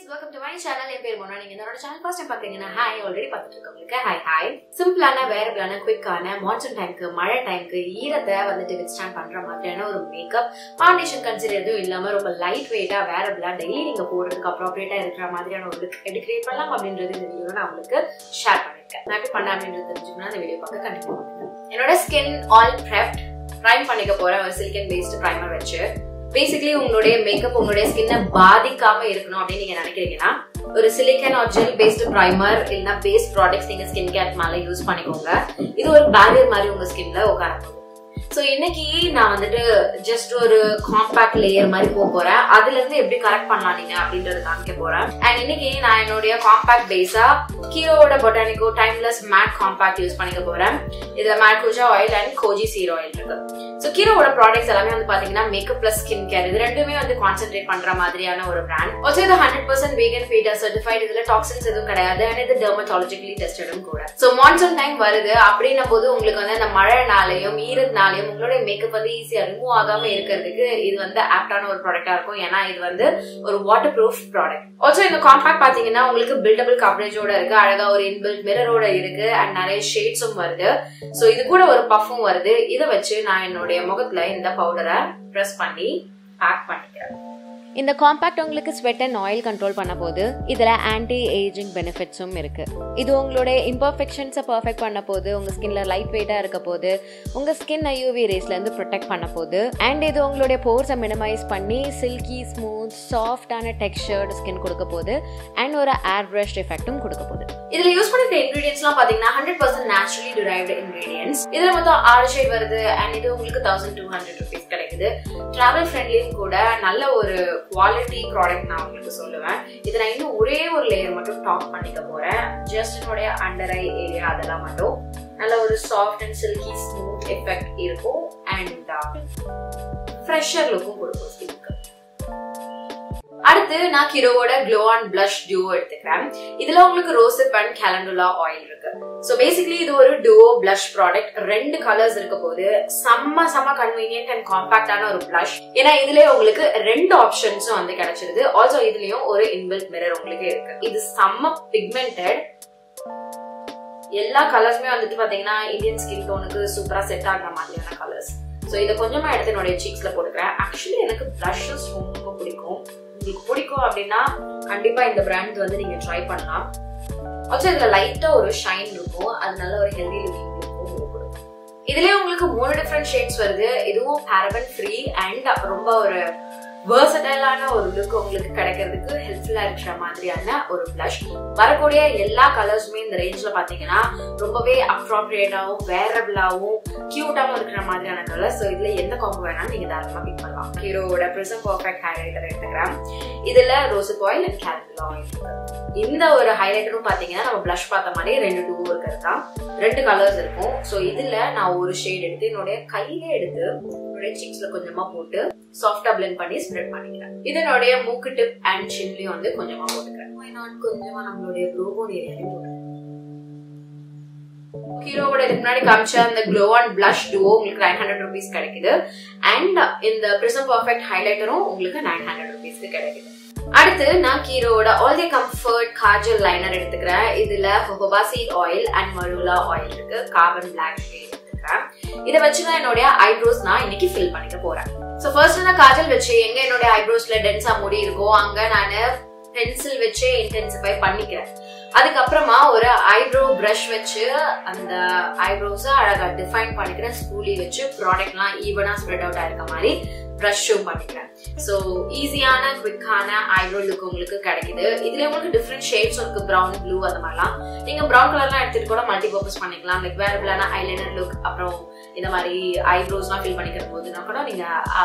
welcome to my channel. என் பேர் மோனா. நீங்க என்னோட சேனல் ஃபர்ஸ்ட் டைம் பாத்தீங்கன்னா ஹாய் ஆல்ரெடி பார்த்துட்டு இருக்கவங்களுக்கு ஹாய். சிம்பிளான வேரபிளான குயிக்கான மான்சூன் டைம்க்கு மழை டைம்க்கு ஈரத்தை வந்துட்டு வித்ஸ்டாண்ட் பண்ற மாதிரியான ஒரு மேக்கப் ஃபவுண்டேஷன் கன்சிடர் எதுவும் இல்லாம ரொம்ப லைட் வெயிட்டா வேரபிளா டெய்லி நீங்க போடுறதுக்கு அப்ரோப்ரியேட்டா இருக்கிற மாதிரியான ஒரு லுக் எப்படி கிரியேட் பண்ணலாம் அப்படின்றது இந்த வீடியோல நான் உங்களுக்கு ஷேர் பண்ணிருக்கேன். நான் எப்படி பண்ண அப்படின்றது தெரிஞ்சுக்கணும்னா இந்த வீடியோ பார்க்க கண்டிப்பா பண்ணுங்க. என்னோட ஸ்கின் ஆல் பிரெப்ட் பிரைம் பண்ணிக்க போறேன் ஒரு சிலிக்கன் பேஸ்ட் பிரைமர் வச்சு. பேசிக்கலி உங்களுடைய மேக்கப் உங்களுடைய ஸ்கின்னை பாதிக்காம இருக்கணும் அப்படின்னு நீங்க நினைக்கிறீங்கன்னா ஒரு silicone or gel based primer இல்லைன்னா பேஸ்ட் ப்ராடக்ட்ஸ் நீங்க ஸ்கின் கேர் மேல யூஸ் பண்ணிக்கோங்க. இது ஒரு பேரியர் மாதிரி உங்க ஸ்கின்ல உட்கார. சோ இன்னைக்கு நான் வந்துட்டு ஜஸ்ட் ஒரு காம்பாக்ட் லேயர் மாதிரி போக போறேன். அதுல இருந்து எப்படி கரெக்ட் பண்ணலாம் நீங்க அப்படின்றத காமிக்க போறேன். அண்ட் இன்னைக்கு நான் என்னுடைய காம்பாக்ட் பேஸா கீரோட Botanico timeless matte compact use பண்ணிக்க போறேன். இதுல மேட்கூஜா oil and goji seed oil இருக்கு. சோ கீரோட ப்ராடக்ட்ஸ் எல்லாமே வந்து பாத்தீங்கன்னா மேக்கப் பிளஸ் ஸ்கின் கேர் இது ரெண்டுமே வந்து கான்சென்ட்ரேட் பண்ற மாதிரியான ஒரு பிராண்ட். ஆல்சோ இது 100% vegan feed certified. இதுல டாக்ஸின்ஸ் எதுவும் கிடையாது. அண்ட் இது டெர்மட்டாலஜிக்கலி டெஸ்டடும் கூட. சோ மான்சூன் டைம் வருது அப்படின்ன போது உங்களுக்கு வந்து அந்த மழைனாலையும் ஈரத்தினாலையும் உங்களுடைய மேக்கப் வந்து ஈஸியா ரிமூவ் ஆகாம இருக்கிறதுக்கு இது வந்து ஆப்டான ஒரு ப்ராடக்டா இருக்கும். ஏன்னா இது வந்து ஒரு வாட்டர் ப்ரூஃப் ப்ராடக்ட். ஆல்சோ இந்த காம்பாக்ட் பாத்தீங்கன்னா உங்களுக்கு பில்டபிள் கவரேஜோட இருக்கு. அழகா ஒரு இன்பில்ட் மிரரோட இருக்கு. அண்ட் நிறைய ஷேட்ஸும் வருது. சோ இது கூட ஒரு பஃபும் வருது. இதை வச்சு நான் என்னுடைய முகத்துல இந்த பவுடரை பிரஸ் பண்ணி பேக் பண்ணிக்கிறேன். இந்த காம்பாக்ட் உங்களுக்கு ஸ்வெட் அண்ட் ஆயில் கண்ட்ரோல் பண்ண போது இதில் ஆன்டி ஏஜிங் பெனிஃபிட்ஸும் இருக்கு. இது உங்களுடைய இம்பர்ஃபெக்ஷன்ஸை பர்ஃபெக்ட் பண்ண போது, உங்க ஸ்கின்ல லைட் வெயிட்டா இருக்க போது, உங்க ஸ்கின் UV ரேஸ்ல இருந்து ப்ரொடெக்ட் பண்ண போது. அண்ட் இது உங்களுடைய போர்ஸை மினிமைஸ் பண்ணி சில்கி ஸ்மூத் சாஃப்டான டெக்ஸ்சர்டு ஸ்கின் கொடுக்க போது. அண்ட் ஒரு ஏர் பிரஷ் எஃபெக்டும் கொடுக்க போகுது. இதுல யூஸ் பண்ணிருக்க இன்கிரீடியன்ட்ஸ்லாம் பாத்தீங்கன்னா 100% நேச்சுரலி டிரைவ்டு இன்கிரீடியன்ட்ஸ். இதுல மொத்தம் 6 ஷேட் வருது. அண்ட் இது உங்களுக்கு 1200 rupees கிடைக்குது. டிராவல் ஃப்ரெண்ட்லியும் கூட. நல்ல ஒரு குவாலிட்டி ப்ராடக்ட் நான் உங்களுக்கு சொல்லுவேன். இது நான் இன்னும் ஒரே ஒரு லேயர் மட்டும் டாப் பண்ணிக்க போறேன். ஜஸ்ட் என்னுடைய அண்டர் ஐ ஏரியா அதெல்லாம் மட்டும் நல்ல ஒரு soft and silky smooth effect இருக்கும். அண்ட் ஃப்ரெஷர் லுக்கும் கொடுக்கும் ஸ்கின்க்கு. அடுத்து நான் கிரோவோட க்ளோ ஆன் பிளஷ் டியூவோ எடுத்துக்கிறேன். இதுல உங்களுக்கு ரோசிப் அண்ட் கேலண்டுலா ஆயில் இருக்கு. சோ பேசிக்கலி இது ஒரு டியூவோ பிளஷ் ப்ராடக்ட். 2 கலர்ஸ் இருக்க போது செம்ம கன்வீனியன்ட் அண்ட் காம்பாக்டான ஒரு பிளஷ். ஏன்னா இதுலயே உங்களுக்கு 2 ஆப்ஷன்ஸும் வந்து கிடைச்சிருது. ஆல்சோ இதுலயும் ஒரு இன்பில்ட் மிரர் உங்களுக்கு இருக்கு. இது செம்ம பிக்மெண்டட். எல்லா கலர்ஸுமே வந்துட்டு பாத்தீங்கன்னா இந்தியன் ஸ்கின் டோனுக்கு சூப்பரா செட் ஆகிற மாதிரியான கலர்ஸ். சோ இதை கொஞ்சமா எடுத்து என்னுடைய சீக்ஸ்ல போட்டுக்கிறேன். ஆக்சுவலி எனக்கு பிளஷஸ் ரொம்ப பிடிக்கும். உங்களுக்கு பிடிக்கும் அப்படின்னா கண்டிப்பா இந்த பிராண்ட் வந்து நீங்க ட்ரை பண்ணலாம். ஆல்சோ இதுல லைட்டா ஒரு ஷைன் இருக்கும். அது நல்ல ஒரு ஹெல்தி லுக்கிங் இருக்கும். இதுலயே உங்களுக்கு 3 டிஃபரெண்ட் ஷேட்ஸ் வருது. இதுவும் பாரபன் ஃப்ரீ அண்ட் ரொம்ப ஒரு வெர்சடைலான ஒரு லுக் உங்களுக்கு கிடைக்கிறதுக்கு ஹெல்ப்ஃபுல்லா இருக்கிற மாதிரியான ஒரு பிளஷ். வரக்கூடிய எல்லா கலர்ஸுமே இந்த ரேஞ்ச்ல பாத்தீங்கன்னா ரொம்பவே அப்ராப்ரியேட்டாவும் வேரபிளாவும் கியூட்டாவும் இருக்கிற மாதிரியான கலர்ஸ். இதுல எந்த காம்போ வேணாலும் நீங்க தாராளமா பிக் பண்ணலாம். ஹீரோவோட பிரிசம் பர்ஃபெக்ட் ஹைலைட்டர் எடுத்துக்கிறேன். இதுல rosehip oil and calendula oil. இந்த ஒரு ஹைலைட்டரும் பாத்தீங்கன்னா நம்ம பிளஷ் பார்த்த மாதிரி 2 டூ இருக்கிறது தான். 2 கலர்ஸ் இருக்கும். சோ இதுல நான் ஒரு ஷேட் எடுத்து என்னுடைய கையில எடுத்து என்னுடைய சீக்ஸ்ல கொஞ்சமா போட்டு சாஃப்டா பிளெண்ட் பண்ணி ஸ்ப்ரெட் பண்ணிக்கிறேன். இதனுடைய மூக்கு டிப் அண்ட் சின்லயும் வந்து கொஞ்சமா போட்டுக்கிறேன். கொஞ்சமா நம்மளுடைய ப்ரோபோன் ஏரியாலையும் போட்டுக்கிறேன். ஹீரோவோட இதுக்கு முன்னாடி காமிச்ச அந்த க்ளோ ஆன் பிளஷ் டூவோ உங்களுக்கு 900 rupees கிடைக்குது. அண்ட் இந்த பிரிசம் பர்ஃபெக்ட் ஹைலைட்டரும் உங்களுக்கு 900 rupeesக்கு கிடைக்குது. அடுத்து நான் ஹீரோவோட all the comfort Kajal liner எடுத்துக்கிறேன். இதுல ஹோஹோபா சீட் ஆயில் அண்ட் மருலா ஆயில் இருக்கு. கார்பன் பிளாக் ஷேட் எடுத்துக்கிறேன். இதை வச்சு நான் என்னுடைய ஐப்ரோஸ் நான் இன்னைக்கு ஃபில் பண்ணிக்க போறேன். சோ ஃபர்ஸ்ட் நான் காஜல் வச்சு எங்க என்னுடைய ஐப்ரோஸ்ல டென்ஸா முடி இருக்கோ அங்க நான் பென்சில் வச்சு இன்டென்சிஃபை பண்ணிக்கிறேன். அதுக்கப்புறமா ஒரு ஐப்ரோ பிரஷ் வச்சு அந்த ஐப்ரோஸை அழகா டிஃபைன் பண்ணிக்கிறேன். ஸ்பூலி வச்சு ப்ராடக்ட்லாம் ஈவனா ஸ்ப்ரெட் அவுட் ஆயிருக்க மாதிரி பிரஷும் பண்ணிக்கிறேன். சோ ஈஸியான குவிக்கான ஐப்ரோ லுக் உங்களுக்கு கிடைக்குது. இதுல உங்களுக்கு டிஃப்ரெண்ட் ஷேட்ஸ் இருக்கு. பிரவுன் ப்ளூ அந்த மாதிரிலாம் நீங்க பிரவுன் கலர்லாம் எடுத்துட்டு கூட மல்டி பர்பஸ் பண்ணிக்கலாம். லைக் வேரபிளான ஐலைனர் லுக் அப்புறம் இந்த மாதிரி ஐப்ரோஸ்லாம் ஃபில் பண்ணிக்கிற போதுனா கூட நீங்க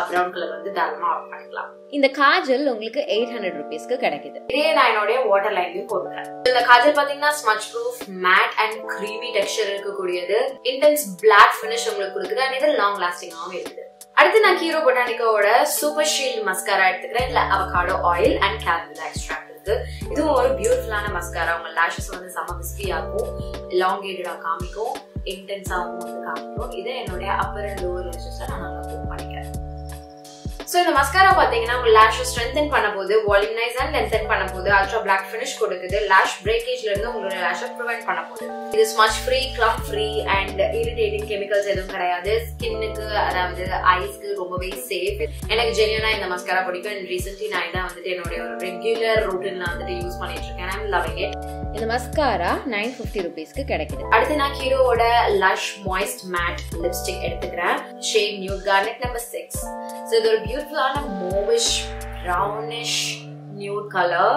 பிரவுன் கலர் வந்து தாராளமா ஆட் பண்ணிக்கலாம். இந்த காஜல் உங்களுக்கு 800 rupeesக்கு கிடைக்குது. இதே நான் என்னுடைய வாட்டர் லைன்லயும் போட்டுக்கிறேன். இந்த காஜல் பாத்தீங்கன்னா smudge proof matte and creamy texture இருக்கக்கூடியது. இன்டென்ஸ் பிளாக் ஃபினிஷ் உங்களுக்கு கொடுக்குது. அண்ட் இது லாங் லாஸ்டிங்காவும் இருக்குது. அடுத்து நான் ஹீரோ பொட்டானிக்கோட சூப்பர் ஷீல்ட் மஸ்காரா எடுத்துக்கிறேன். இல்ல avocado oil and calendula extract இருக்கு. இதுவும் ஒரு பியூட்டிஃபுல்லான மஸ்காரா. உங்க லேஷஸ் வந்து செம்ம விஸ்பியாக்கும், எலாங்கேட்டடா காமிக்கும், இன்டென்ஸாவும் வந்து காமிக்கும். இதை என்னுடைய அப்பர் அண்ட் லோவர் லேஷஸ்ல நான் நல்லா கோட் பண்ணிக்கிறேன். So இந்த mascara பாத்தீங்கன்னா உங்க lashes strengthen பண்ண போது, voluminize and lengthen பண்ண போது போகுது, அல்ட்ரா பிளாக் ஃபினிஷ் கொடுக்குது, லாஷ் பிரேக்கேஜ்ல இருந்து உங்களோட லாஷை ப்ரிவென்ட் பண்ண போகுது. இது smudge free, கிளம்ப் free and irritating chemicals எதுவும் கிடையாது. ஸ்கின்னுக்கு அதாவது ஐஸ்க்கு ரொம்பவே சேஃப். எனக்கு ஜென்யூனா இந்த மஸ்காரா பிடிக்கும். அண்ட் ரீசென்ட்லி நான் இதான் வந்துட்டு என்னுடைய ஒரு ரெகுலர் ரூட்டின்ல வந்துட்டு யூஸ் பண்ணிட்டு இருக்கேன். I'm loving it. இந்த மஸ்காரா 950 rupeesக்கு கிடைக்குது. அடுத்து நான் ஹீரோவோட லஷ் மாய்ஸ்ட் மேட் லிப்ஸ்டிக் எடுத்துக்கிறேன். Shade nude garnet number 6. So இது ஒரு பியூட்டிஃபுல்லான மூவிஷ் brownish nude color.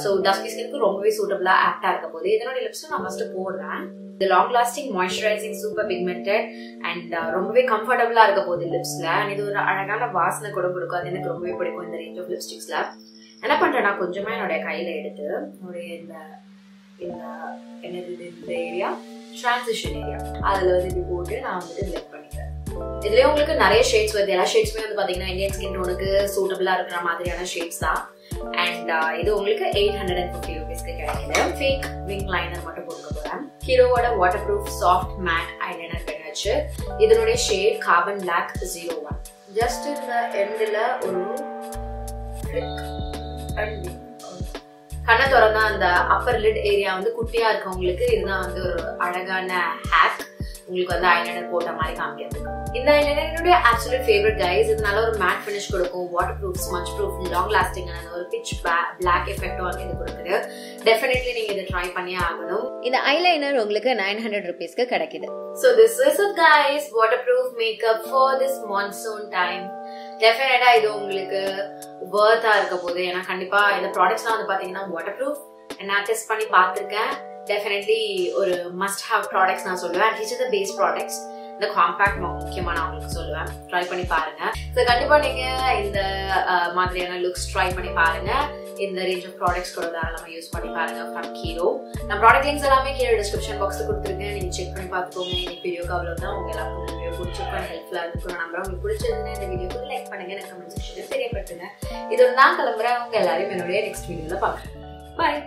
So dusky skin ரொம்பவே சூட்டபிளா ஆப்டா இருக்க போகுது. இதனோட லிப்ஸ்டிக் நான் ஃபர்ஸ்ட் போடுறேன். இது long lasting moisturising super pigmented and ரொம்பவே கம்ஃபர்டபிளா இருக்க போகுது லிப்ஸ்ல. அண்ட் இது ஒரு அழகான வாசனை கூட கொடுக்கும். அது எனக்கு ரொம்பவே பிடிக்கும் இந்த ரேஞ்ச் ஆஃப் லிப்ஸ்டிக்ஸ்ல. என்ன பண்றேன்னா கொஞ்சமா என்னுடைய கையில எடுத்து இந்த ஏரியா டிரான்சிஷன் ஏரியா அதுல வந்து இப்படி போட்டு நான் வந்துட்டு பிளெண்ட் பண்ணிக்கிறேன். இதுலயே உங்களுக்கு நிறைய ஷேட்ஸ் வருது. எல்லா ஷேட்ஸுமே வந்து பாத்தீங்கன்னா இந்தியன் ஸ்கின் டோனுக்கு சூட்டபிளா இருக்கிற மாதிரியான ஷேட்ஸ் தான். அண்ட் இது உங்களுக்கு 850 rupeesக்கு கிடைக்குது. ஃபேக் விங் லைனர் மட்டும் கொடுக்க போறேன். ஹீரோவோட waterproof soft matte eyeliner கிடைச்சு. இதனுடைய ஷேட் கார்பன் பிளாக் 01. ஜஸ்ட் இந்த எண்ட்ல ஒரு ஃபிளிக் அண்ட் கண்ணை திறந்தா அந்த அப்பர் லிட் ஏரியா வந்து குட்டியா இருக்கவங்களுக்கு இதுதான் வந்து ஒரு அழகான ஹேக். உங்களுக்கு வந்து ஐலைனர் போட்ட மாதிரி காமிக்கிறது. இந்த ஐலைனர் என்னுடைய அப்சல்யூட் ஃபேவரட் கைஸ். இது நல்ல ஒரு மேட் ஃபினிஷ் கொடுக்கும், water proof, smudge proof, long lasting ஒரு பிட்ச் பிளாக் எஃபெக்ட் வந்து இது கொடுக்குது. டெஃபினெட்லி நீங்க இதை ட்ரை பண்ணியே ஆகணும். இந்த ஐலைனர் உங்களுக்கு 900 rupeesக்கு கிடைக்குது. So this is it guys, waterproof makeup for this monsoon time. டெஃபினட்டா இது உங்களுக்கு வர்த்தா இருக்க போகுது. ஏன்னா கண்டிப்பா இந்த ப்ராடக்ட்ஸ்லாம் வந்து பாத்தீங்கன்னா வாட்டர் ப்ரூஃப் நான் டெஸ்ட் பண்ணி பார்த்திருக்கேன். டெஃபினெட்லி ஒரு மஸ்ட் ஹேவ் ப்ராடக்ட்ஸ் நான் சொல்லுவேன். It's the base products. இந்த காம்பாக்ட் முக்கியமா நான் உங்களுக்கு சொல்லுவேன். ட்ரை பண்ணி பாருங்க. ஸோ கண்டிப்பா நீங்க இந்த மாதிரியான லுக்ஸ் ட்ரை பண்ணி பாருங்க. இந்த ரேஞ்ச் ஆஃப் ப்ராடக்ட்ஸ் கூட தாராளமா யூஸ் பண்ணி பாருங்க ஃப்ரம் ஹீரோ. நான் ப்ராடக்ட் லிங்க்ஸ் எல்லாமே கீழே டிஸ்கிரிப்ஷன் பாக்ஸ்ல கொடுத்துருக்கேன். நீங்க செக் பண்ணி பார்த்துக்கோங்க. இன்னைக்கு வீடியோக்கு அவ்வளவுதான். உங்க எல்லாருக்கும் வீடியோ பிடிச்சிருக்கோம், ஹெல்ப்ஃபுல்லா இருக்கும் நம்புறேன். உங்களுக்கு பிடிச்சதுன்னா இந்த வீடியோக்கு லைக் பண்ணுங்க, எனக்கு கமெண்ட் செக்ஷன்ல தெரியப்படுத்துங்க. இதோட நான் கிளம்புறேன். உங்க எல்லாரையும் என்னுடைய நெக்ஸ்ட் வீடியோல பாக்குறேன். பாய்.